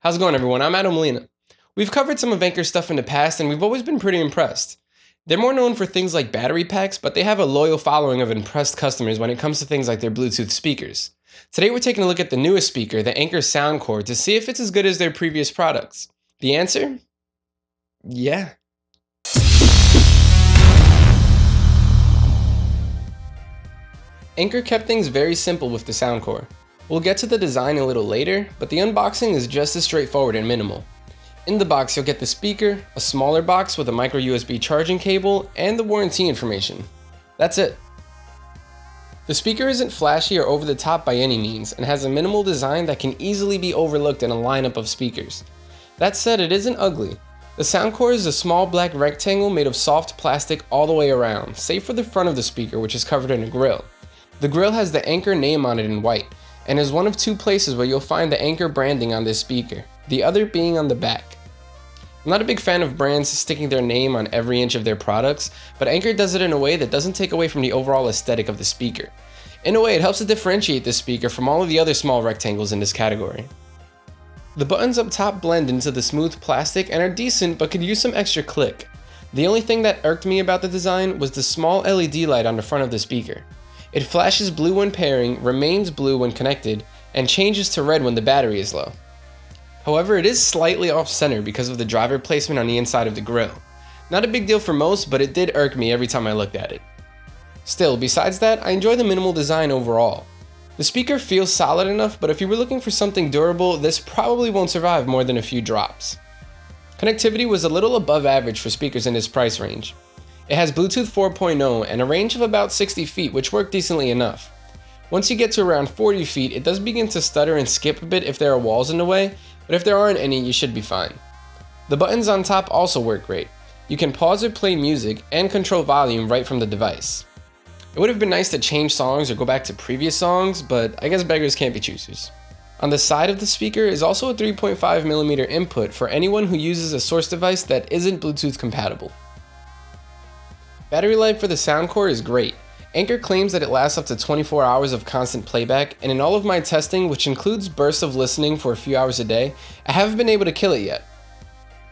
How's it going, everyone? I'm Adam Molina. We've covered some of Anker's stuff in the past, and we've always been pretty impressed. They're more known for things like battery packs, but they have a loyal following of impressed customers when it comes to things like their Bluetooth speakers. Today we're taking a look at the newest speaker, the Anker Soundcore, to see if it's as good as their previous products. The answer? Yeah. Anker kept things very simple with the Soundcore. We'll get to the design a little later, but the unboxing is just as straightforward and minimal. In the box you'll get the speaker, a smaller box with a micro USB charging cable, and the warranty information. That's it. The speaker isn't flashy or over the top by any means, and has a minimal design that can easily be overlooked in a lineup of speakers. That said, it isn't ugly. The Soundcore is a small black rectangle made of soft plastic all the way around, save for the front of the speaker, which is covered in a grille. The grille has the Anker name on it in white, and is one of two places where you'll find the Anker branding on this speaker, the other being on the back. I'm not a big fan of brands sticking their name on every inch of their products, but Anker does it in a way that doesn't take away from the overall aesthetic of the speaker. In a way, it helps to differentiate this speaker from all of the other small rectangles in this category. The buttons up top blend into the smooth plastic and are decent, but could use some extra click. The only thing that irked me about the design was the small LED light on the front of the speaker. It flashes blue when pairing, remains blue when connected, and changes to red when the battery is low. However, it is slightly off-center because of the driver placement on the inside of the grille. Not a big deal for most, but it did irk me every time I looked at it. Still, besides that, I enjoy the minimal design overall. The speaker feels solid enough, but if you were looking for something durable, this probably won't survive more than a few drops. Connectivity was a little above average for speakers in this price range. It has Bluetooth 4.0 and a range of about 60 feet, which work decently enough. Once you get to around 40 feet, it does begin to stutter and skip a bit if there are walls in the way, but if there aren't any, you should be fine. The buttons on top also work great. You can pause or play music and control volume right from the device. It would have been nice to change songs or go back to previous songs, but I guess beggars can't be choosers. On the side of the speaker is also a 3.5mm input for anyone who uses a source device that isn't Bluetooth compatible. Battery life for the Soundcore is great. Anker claims that it lasts up to 24 hours of constant playback, and in all of my testing, which includes bursts of listening for a few hours a day, I haven't been able to kill it yet.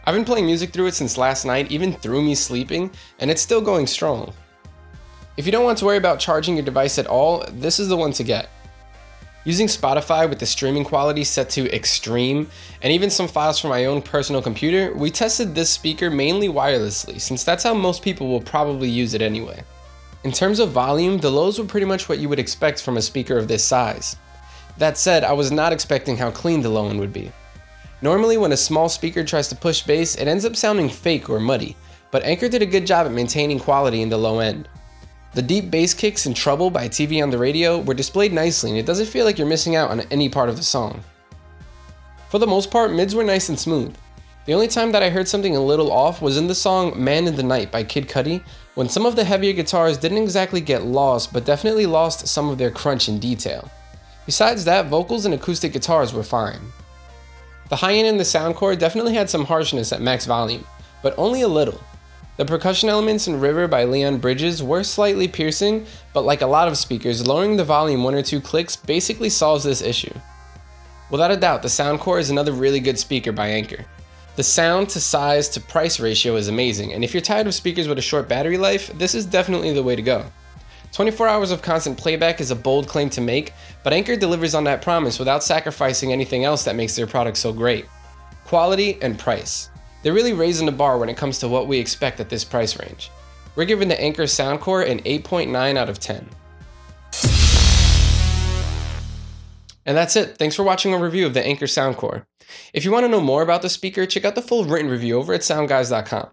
I've been playing music through it since last night, even through me sleeping, and it's still going strong. If you don't want to worry about charging your device at all, this is the one to get. Using Spotify with the streaming quality set to extreme, and even some files from my own personal computer, we tested this speaker mainly wirelessly, since that's how most people will probably use it anyway. In terms of volume, the lows were pretty much what you would expect from a speaker of this size. That said, I was not expecting how clean the low end would be. Normally when a small speaker tries to push bass, it ends up sounding fake or muddy, but Anker did a good job at maintaining quality in the low end. The deep bass kicks and treble by TV on the radio were displayed nicely, and it doesn't feel like you're missing out on any part of the song. For the most part, mids were nice and smooth. The only time that I heard something a little off was in the song Man in the Night by Kid Cudi, when some of the heavier guitars didn't exactly get lost, but definitely lost some of their crunch and detail. Besides that, vocals and acoustic guitars were fine. The high end in the Soundcore definitely had some harshness at max volume, but only a little. The percussion elements in River by Leon Bridges were slightly piercing, but like a lot of speakers, lowering the volume 1 or 2 clicks basically solves this issue. Without a doubt, the Soundcore is another really good speaker by Anker. The sound to size to price ratio is amazing, and if you're tired of speakers with a short battery life, this is definitely the way to go. 24 hours of constant playback is a bold claim to make, but Anker delivers on that promise without sacrificing anything else that makes their product so great. Quality and price. They're really raising the bar when it comes to what we expect at this price range. We're giving the Anker Soundcore an 8.9 out of 10. And that's it. Thanks for watching a review of the Anker Soundcore. If you want to know more about the speaker, check out the full written review over at SoundGuys.com.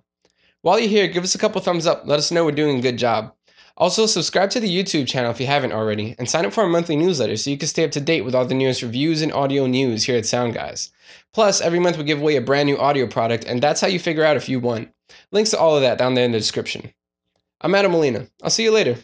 While you're here, give us a couple thumbs up. Let us know we're doing a good job. Also, subscribe to the YouTube channel if you haven't already, and sign up for our monthly newsletter so you can stay up to date with all the newest reviews and audio news here at SoundGuys. Plus, every month we give away a brand new audio product, and that's how you figure out if you won. Links to all of that down there in the description. I'm Adam Molina. I'll see you later.